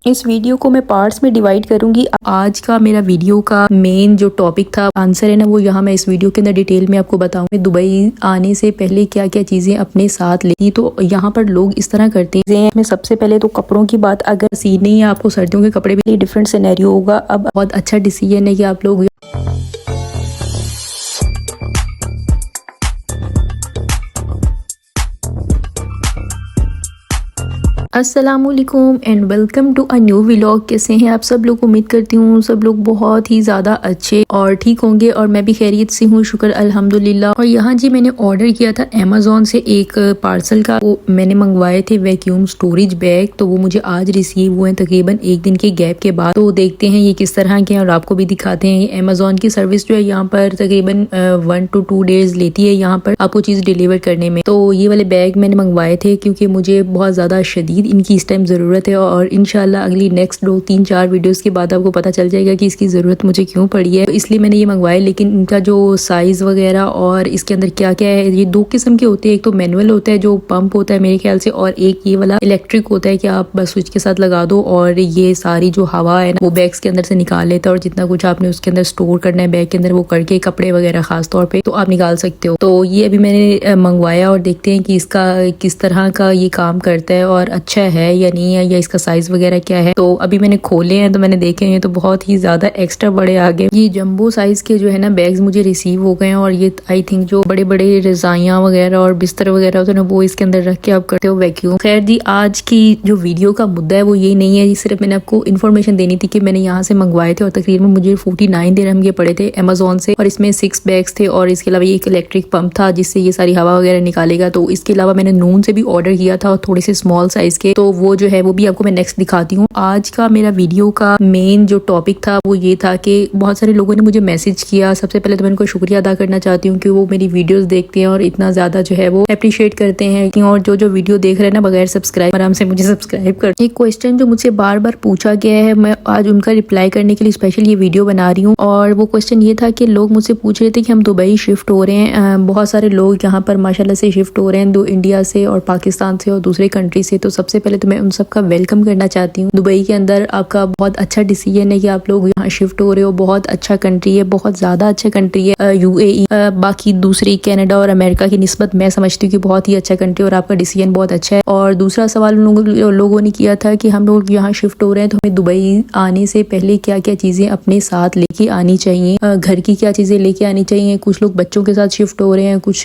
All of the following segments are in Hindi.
इस वीडियो को मैं पार्ट्स में डिवाइड करूंगी। आज का मेरा वीडियो का मेन जो टॉपिक था, आंसर है ना, वो यहाँ मैं इस वीडियो के अंदर डिटेल में आपको बताऊंगी। दुबई आने से पहले क्या क्या चीजें अपने साथ लेती, तो यहाँ पर लोग इस तरह करते हैं। मैं सबसे पहले तो कपड़ों की बात, अगर सीने या आपको सर्दियों के कपड़े भी डिफरेंट सिनेरियो होगा। अब बहुत अच्छा डिसीजन है कि आप लोग अस्सलामुअलैकुम and welcome to a new vlog. कैसे हैं आप सब लोग? उम्मीद करती हूँ सब लोग बहुत ही ज़्यादा अच्छे और ठीक होंगे, और मैं भी खैरियत से हूँ, शुक्र अल्हम्दुलिल्लाह। और यहाँ जी मैंने ऑर्डर किया था अमेज़ॉन से एक पार्सल का, वो मैंने मंगवाए थे वैक्यूम स्टोरेज बैग। तो वो मुझे आज रिसीव हुए हैं तकरीबन एक दिन के गैप के बाद। तो देखते हैं ये किस तरह के हैं और आपको भी दिखाते हैं। अमेज़ॉन की सर्विस जो है यहाँ पर तकरीबन 1 to 2 डेज लेती है यहाँ पर आपको चीज़ डिलीवर करने में। तो ये वाले बैग मैंने मंगवाए थे क्योंकि मुझे बहुत ज़्यादा शदीद इनकी इस टाइम ज़रूरत है, और इंशाल्लाह अगली नेक्स्ट 2-3-4 वीडियोस के बाद आपको पता चल जाएगा कि इसकी ज़रूरत मुझे क्यों पड़ी है। तो इसलिए मैंने ये मंगवाया, लेकिन इनका जो साइज़ वगैरह और इसके अंदर क्या क्या है, ये 2 किस्म के होते हैं। एक तो मैनुअल होता है जो पंप होता है मेरे ख्याल से, और एक ये वाला इलेक्ट्रिक होता है कि आप बस स्विच के साथ लगा दो और ये सारी जो हवा है वो बैग्स के अंदर से निकाल लेता है, और जितना कुछ आपने उसके अंदर स्टोर करना है बैग के अंदर वो करके, कपड़े वगैरह खास तौर पे, तो आप निकाल सकते हो। तो ये अभी मैंने मंगवाया और देखते हैं कि इसका किस तरह का ये काम करता है और अच्छा है या नहीं है, या इसका साइज वगैरह क्या है। तो अभी मैंने खोले हैं तो मैंने देखे हैं तो बहुत ही ज्यादा एक्स्ट्रा बड़े आ गए। ये जंबो साइज के जो है ना बैग्स मुझे रिसीव हो गए हैं, और ये आई थिंक जो बड़े बड़े रजाइयाँ वगैरह और बिस्तर वगैरह होते हैं ना, वो इसके अंदर रख के आप करते हो वैक्यूम। खैर जी, आज की जो वीडियो का मुद्दा है वो यही नहीं है, सिर्फ मैंने आपको इन्फॉर्मेशन देनी थी कि मैंने यहाँ से मंगवाए थे और तकरीबन मुझे 49 दिरहम के पड़े थे अमेज़ॉन से, और इसमें 6 बैग्स थे, और इसके अलावा ये एक इलेक्ट्रिक पंप था जिससे ये सारी हवा वगैरह निकालेगा। तो इसके अलावा मैंने नून से भी ऑर्डर किया था और थोड़े से स्मॉल साइज के, तो वो जो है वो भी आपको मैं नेक्स्ट दिखाती हूँ। आज का मेरा वीडियो का मेन जो टॉपिक था वो ये था कि बहुत सारे लोगों ने मुझे मैसेज किया। सबसे पहले तो मैं उनको शुक्रिया अदा करना चाहती हूँ कि वो मेरी वीडियोस देखते हैं और इतना ज्यादा जो है वो अप्रिशिएट करते हैं, और जो वीडियो देख रहे हैं ना बगैर सब्सक्राइब, आराम से मुझे सब्सक्राइब कर। एक क्वेश्चन जो मुझसे बार बार पूछा गया है, मैं आज उनका रिप्लाई करने के लिए स्पेशल ये वीडियो बना रही हूँ। और वो क्वेश्चन ये था कि लोग मुझसे पूछ रहे थे कि हम दुबई शिफ्ट हो रहे हैं, बहुत सारे लोग यहाँ पर माशाल्लाह से शिफ्ट हो रहे हैं, दो इंडिया से और पाकिस्तान से और दूसरे कंट्री से। तो सबसे पहले तो मैं उन सबका वेलकम करना चाहती हूँ। दुबई के अंदर आपका बहुत अच्छा डिसीजन है कि आप लोग यहाँ शिफ्ट हो रहे हो। बहुत अच्छा कंट्री है, बहुत ज्यादा अच्छा कंट्री है यूएई, बाकी दूसरी कनाडा और अमेरिका की निस्बत मैं समझती हूँ कि बहुत ही अच्छा कंट्री, और आपका डिसीजन बहुत अच्छा है। और दूसरा सवाल लोगों ने किया था कि हम लोग यहाँ शिफ्ट हो रहे हैं तो हमें दुबई आने से पहले क्या क्या चीजें अपने साथ लेके आनी चाहिए, घर की क्या चीजें लेके आनी चाहिए। कुछ लोग बच्चों के साथ शिफ्ट हो रहे हैं, कुछ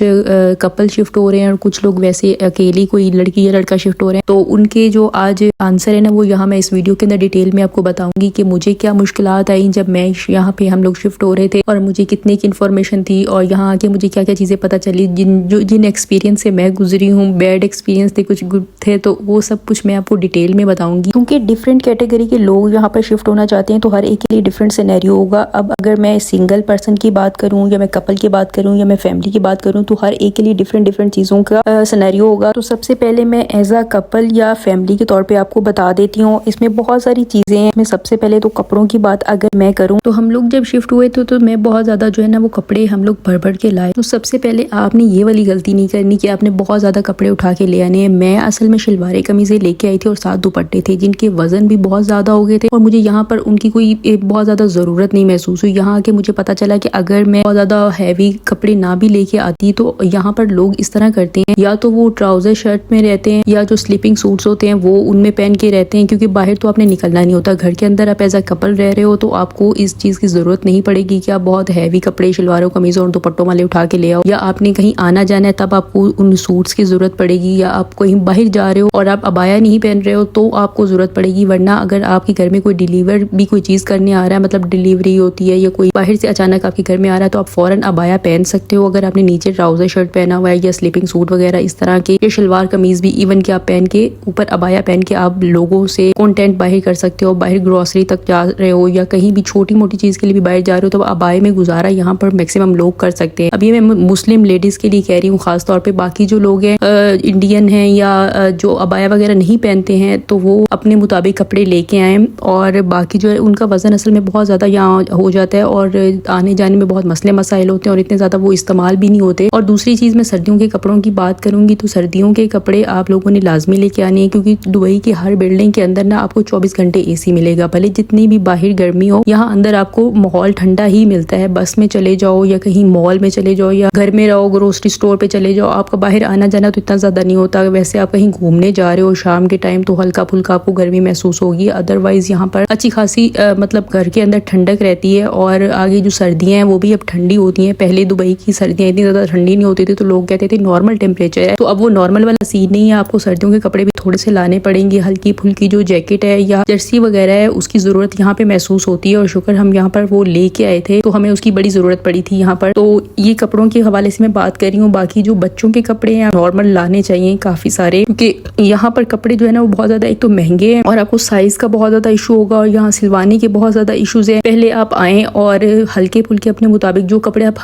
कपल शिफ्ट हो रहे हैं, और कुछ लोग वैसे अकेली कोई लड़की या लड़का शिफ्ट हो रहे हैं। तो उनके जो आज आंसर है ना, वो यहाँ मैं इस वीडियो के अंदर डिटेल में आपको बताऊंगी कि मुझे क्या मुश्किलात आई जब मैं यहाँ पे हम लोग शिफ्ट हो रहे थे, और मुझे कितने की इन्फॉर्मेशन थी, और यहाँ आके मुझे क्या क्या चीजें पता चली, जिन एक्सपीरियंस से मैं गुजरी हूँ। बैड एक्सपीरियंस थे, कुछ गुड थे, तो वो सब कुछ मैं आपको डिटेल में बताऊंगी। क्योंकि डिफरेंट कैटेगरी के लोग यहाँ पर शिफ्ट होना चाहते हैं, तो हर एक के लिए डिफरेंट सिनेरियो होगा। अब अगर मैं सिंगल पर्सन की बात करूँ, या मैं कपल की बात करूँ, या मैं फैमिली की बात करूँ, तो हर एक के लिए डिफरेंट चीजों का सिनेरियो होगा। तो सबसे पहले मैं एज अ कपल या फैमिली के तौर पर आपको बता देती हूँ। इसमें बहुत सारी चीजें हैं। मैं सबसे पहले तो कपड़ों की बात अगर मैं करूं, तो हम लोग जब शिफ्ट हुए थे तो मैं बहुत ज्यादा जो है ना वो कपड़े हम लोग भर के लाए। तो सबसे पहले आपने ये वाली गलती नहीं करनी कि आपने बहुत ज्यादा कपड़े उठा के ले आने हैं। मैं असल में शलवारें कमीजें लेके आई थी और 7 दुपट्टे थे जिनके वजन भी बहुत ज्यादा हो गए थे, और मुझे यहाँ पर उनकी कोई बहुत ज्यादा जरूरत नहीं महसूस हुई। यहाँ आके मुझे पता चला कि अगर मैं बहुत ज्यादा हैवी कपड़े ना भी लेके आती, तो यहाँ पर लोग इस तरह करते हैं, या तो वो ट्राउजर शर्ट में रहते हैं, या जो स्लीपिंग सूट्स होते हैं वो उनमें पहन के रहते हैं, क्योंकि बाहर तो आपने निकलना नहीं होता। घर के अंदर आप एज अ कपल रह रहे हो तो आपको इस चीज की जरूरत नहीं पड़ेगी कि आप बहुत हैवी कपड़े शलवारों कमीजों और दुपट्टों वाले उठा के ले आओ, या आपने कहीं आना जाना है तब आपको उन सूट्स की जरूरत पड़ेगी, या आप कहीं बाहर जा रहे हो और आप अबाया नहीं पहन रहे हो तो आपको जरूरत पड़ेगी। वरना अगर आपके घर में कोई डिलीवर भी कोई चीज करने आ रहा है, मतलब डिलीवरी होती है या कोई बाहर से अचानक आपके घर में आ रहा है, तो आप फौरन अबाया पहन सकते हो अगर आपने नीचे ट्राउजर शर्ट पहना हुआ है, या स्लीपिंग सूट वगैरह इस तरह के, या शलवार कमीज भी इवन के आप पहन के ऊपर अबाया पहन के आप लोगों से कॉन्टेंट बाहर कर सकते हो। बाहर ग्रोसरी तक जा रहे हो या कहीं भी छोटी मोटी चीज के लिए भी बाहर जा रहे हो, तो अबाए में गुजारा यहाँ पर मैक्सिमम लोग कर सकते हैं। अभी मैं मुस्लिम लेडीज के लिए कह रही हूँ खास तौर पे। बाकी जो लोग हैं इंडियन हैं या जो अबाया वगैरह नहीं पहनते हैं, तो वो अपने मुताबिक कपड़े लेके आए। और बाकी जो है उनका वजन असल में बहुत ज्यादा यहाँ हो जाता है, और आने जाने में बहुत मसले मसाइल होते हैं, और इतने ज्यादा वो इस्तेमाल भी नहीं होते। और दूसरी चीज मैं सर्दियों के कपड़ों की बात करूंगी, तो सर्दियों के कपड़े आप लोगों ने लाजमी लेके चलानी है, क्योंकि दुबई की हर बिल्डिंग के अंदर ना आपको 24 घंटे एसी मिलेगा। भले जितनी भी बाहर गर्मी हो, यहाँ अंदर आपको माहौल ठंडा ही मिलता है। बस में चले जाओ या कहीं मॉल में चले जाओ या घर में रहो, ग्रोसरी स्टोर पे चले जाओ, आपका बाहर आना जाना तो इतना ज्यादा नहीं होता। वैसे आप कहीं घूमने जा रहे हो शाम के टाइम तो हल्का फुल्का आपको गर्मी महसूस होगी। अदरवाइज यहाँ पर अच्छी खासी मतलब घर के अंदर ठंडक रहती है। और आगे जो सर्दियां हैं वो भी अब ठंडी होती हैं। पहले दुबई की सर्दियां इतनी ज्यादा ठंडी नहीं होती थी तो लोग कहते थे नॉर्मल टेम्परेचर है, तो अब वो नॉर्मल वाला सीन नहीं है। आपको सर्दियों के कपड़े भी थोड़े से लाने पड़ेंगे। हल्की फुल्की जो जैकेट है या जर्सी वगैरह है उसकी जरूरत यहाँ पे महसूस होती है। और शुक्र हम यहाँ पर वो लेके आए थे तो हमें उसकी बड़ी जरूरत पड़ी थी यहाँ पर। तो ये कपड़ों के हवाले से मैं बात कर रही हूँ। बाकी जो बच्चों के कपड़े हैं नॉर्मल लाने चाहिए काफी सारे, क्योंकि यहाँ पर कपड़े जो है ना वो बहुत ज्यादा एक तो महंगे हैं और आपको साइज का बहुत ज्यादा इशू होगा और यहाँ सिलवाने के बहुत ज्यादा इश्यूज है। पहले आप आए और हल्के फुल्के अपने मुताबिक जो कपड़े आप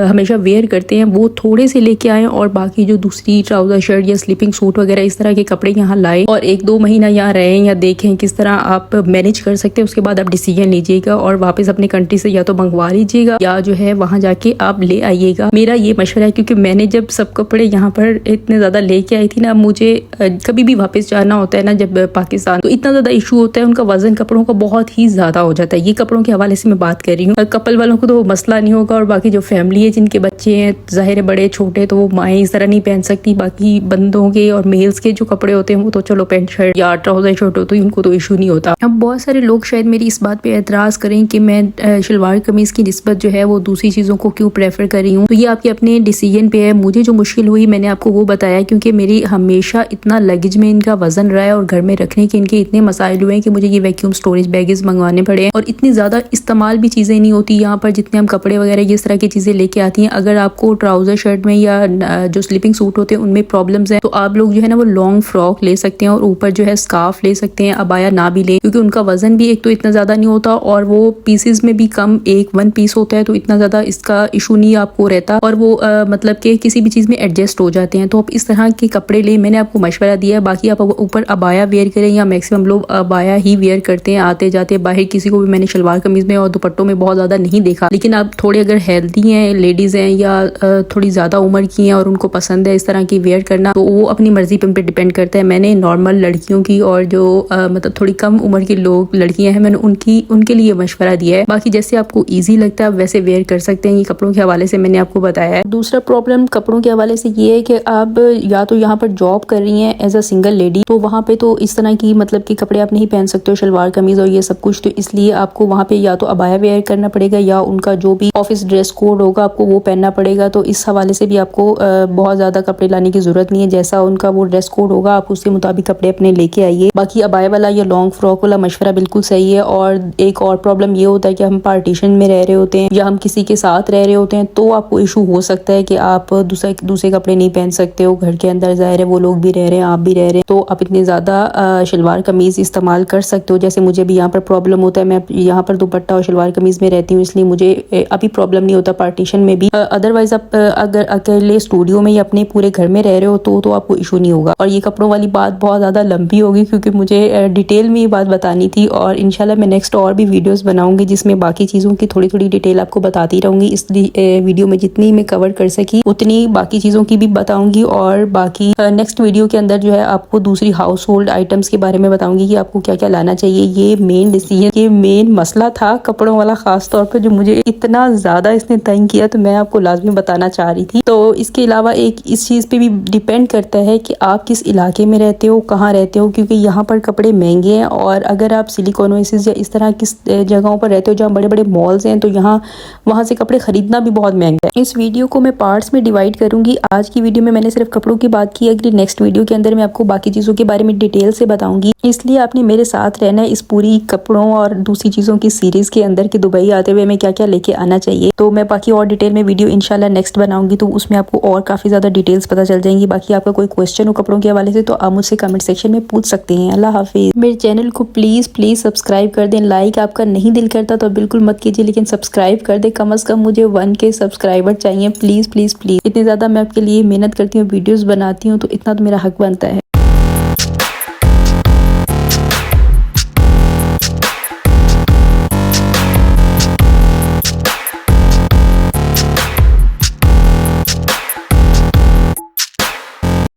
हमेशा वेयर करते हैं वो थोड़े से लेके आए और बाकी जो दूसरी ट्राउजर शर्ट या स्लीपिंग सूट वगैरह इस तरह के कपड़े यहाँ लाए और 1-2 महीना यहाँ रहें या देखें किस तरह आप मैनेज कर सकते हैं। उसके बाद आप डिसीजन लीजिएगा और वापस अपने कंट्री से या तो मंगवा लीजिएगा या जो है वहां जाके आप ले आइएगा। मेरा ये मशवरा है, क्योंकि मैंने जब सब कपड़े यहाँ पर इतने ज्यादा लेके आई थी ना, मुझे कभी भी वापस जाना होता है ना जब पाकिस्तान, तो इतना ज्यादा इशू होता है, उनका वजन कपड़ों का बहुत ही ज्यादा हो जाता है। ये कपड़ों के हवाले से मैं बात कर रही हूँ। कपल वालों को तो मसला नहीं होगा और बाकी जो फैमिली है जिनके बच्चे हैं जाहिर है बड़े छोटे, तो वो माएँ इस तरह नहीं पहन सकती। बाकी बंदों के और मेल्स के जो कपड़े होते हैं वो तो चलो पैंट शर्ट या ट्राउजर शर्ट हो तो उनको तो इशू नहीं होता। अब बहुत सारे लोग शायद मेरी इस बात पे एतराज करें कि मैं शलवार कमीज की निस्बत जो है वो दूसरी चीजों को क्यों प्रेफर कर रही हूँ, तो ये आपके अपने डिसीजन पे है। मुझे जो मुश्किल हुई मैंने आपको वो बताया, क्योंकि मेरी हमेशा इतना लगेज में इनका वजन रहा है और घर में रखने के इनके इतने मसाइल हुए हैं कि मुझे ये वैक्यूम स्टोरेज बैगेज मंगवाने पड़े हैं। और इतनी ज्यादा इस्तेमाल भी चीजें नहीं होती यहाँ पर जितने हम कपड़े वगैरह इस तरह की चीजें लेके आती हैं। अगर आपको ट्राउजर शर्ट में या जो स्लीपिंग सूट होते हैं उनमें प्रॉब्लम्स है तो आप लोग जो है ना वो लॉन्ग फ्रॉक ले सकते हैं और ऊपर जो है स्कार्फ ले सकते हैं। अबाया ना भी ले, क्योंकि उनका वजन भी एक तो इतना ज्यादा नहीं होता और वो पीसेस में भी कम, 1 पीस होता है, तो इतना ज्यादा इसका इशू नहीं आपको रहता और वो मतलब कि किसी भी चीज में एडजस्ट हो जाते हैं। तो आप इस तरह के कपड़े ले, मैंने आपको मशवरा दिया है। बाकी आप ऊपर अबाया वेयर करें या मैक्सिमम लोग अबाया ही वेयर करते हैं आते जाते बाहर। किसी को भी मैंने शलवार कमीज में और दुपट्टों में बहुत ज्यादा नहीं देखा। लेकिन आप थोड़े अगर हेल्दी हैं, लेडीज हैं या थोड़ी ज्यादा उम्र की हैं और उनको पसंद है इस तरह की वेयर करना, तो वो अपनी मर्जी पे डिपेंड करता है। मैंने नॉर्मल लड़कियों की और जो मतलब थोड़ी कम उम्र के लोग लड़कियां हैं मैंने उनके लिए मशवरा दिया है। बाकी जैसे आपको ईजी लगता है आप वैसे वेयर कर सकते हैं। ये कपड़ों के हवाले से मैंने आपको बताया है। दूसरा प्रॉब्लम कपड़ों के हवाले से ये है कि आप या तो यहाँ पर जॉब कर रही हैं एज अ सिंगल लेडी, तो वहाँ पे तो इस तरह की मतलब कि कपड़े आप नहीं पहन सकते हो, शलवार कमीज और ये सब कुछ, तो इसलिए आपको वहाँ पे या तो अबाया वेयर करना पड़ेगा या उनका जो भी ऑफिस ड्रेस कोड होगा आपको वो पहनना पड़ेगा। तो इस हवाले से भी आपको बहुत ज्यादा कपड़े लाने की जरूरत नहीं है। जैसा उनका वो ड्रेस कोड होगा आप उसके मुताबिक कपड़े अपने लेके आइए। बाकी अबाया वाला या लॉन्ग फ्रॉक वाला मशवरा बिल्कुल सही है। और एक और प्रॉब्लम ये होता है कि हम पार्टीशन में रह रहे होते हैं या हम किसी के साथ रह रहे होते हैं तो आपको इशू हो सकता है कि आप दूसरे कपड़े नहीं पहन सकते हो। घर के अंदर जाहिर है वो लोग भी रह रहे हैं, आप भी रह रहे हैं, तो आप इतने ज्यादा शलवार कमीज इस्तेमाल कर सकते हो। जैसे मुझे भी यहाँ पर प्रॉब्लम होता है, मैं यहाँ पर दुपट्टा और शलवार कमीज में रहती हूँ, इसलिए मुझे अभी प्रॉब्लम नहीं होता पार्टीशन में भी। अदरवाइज आप अगर अकेले स्टूडियो में या अपने पूरे घर में रह रहे हो तो आपको इशू नहीं होगा। और ये कपड़ों वाली बात बहुत ज्यादा लंबी होगी क्योंकि मुझे डिटेल में ये बात बतानी थी और इंशाल्लाह मैं नेक्स्ट और भी वीडियोस बनाऊंगी जिसमें बाकी चीजों की थोड़ी थोड़ी डिटेल आपको बताती रहूंगी। इस वीडियो में जितनी मैं कवर कर सकी उतनी बाकी चीजों की भी बताऊंगी और बाकी नेक्स्ट वीडियो के अंदर जो है आपको दूसरी हाउस होल्ड आइटम्स के बारे में बताऊंगी कि आपको क्या क्या लाना चाहिए। ये मेन डिसीजन, ये मेन मसला था कपड़ों वाला, खास तौर पर जो मुझे इतना ज्यादा इसने तंग किया, तो मैं आपको लाजमी बताना चाह रही थी। तो इसके अलावा एक इस चीज पे भी डिपेंड करता है कि आप किस इलाके में रहते हो, कहाँ रहते हो, क्योंकि यहाँ पर कपड़े महंगे हैं और अगर आप सिलिकॉन ओएसिस या इस तरह किस जगहों पर रहते हो जहाँ बड़े बड़े मॉल्स हैं तो यहाँ वहाँ से कपड़े खरीदना भी बहुत महंगा है। इस वीडियो को मैं पार्ट्स में डिवाइड करूंगी। आज की वीडियो में मैंने सिर्फ कपड़ों की बात की, अगली नेक्स्ट वीडियो के अंदर मैं आपको बाकी चीजों के बारे में डिटेल से बताऊंगी। इसलिए आपने मेरे साथ रहना है इस पूरी कपड़ों और दूसरी चीजों की सीरीज के अंदर कि दुबई आते हुए मैं क्या क्या लेके आना चाहिए। तो मैं बाकी और डिटेल में वीडियो इंशाल्लाह नेक्स्ट बनाऊंगी तो उसमें आपको और काफी ज्यादा डिटेल्स पता चल जाएंगी। बाकी आपका कोई क्वेश्चन हो कपड़ों के हवाले से तो आप मुझसे कमेंट सेक्शन में पूछ सकते हैं। अल्लाह हाफिज। मेरे चैनल को प्लीज सब्सक्राइब कर दें। लाइक आपका नहीं दिल करता तो बिल्कुल मत कीजिए, लेकिन सब्सक्राइब कर दे। कम से कम मुझे 1K सब्सक्राइबर चाहिए, प्लीज प्लीज प्लीज। इतनी ज्यादा मैं आपके लिए मेहनत करती हूँ, वीडियोस बनाती हूँ, तो इतना तो मेरा हक बनता है।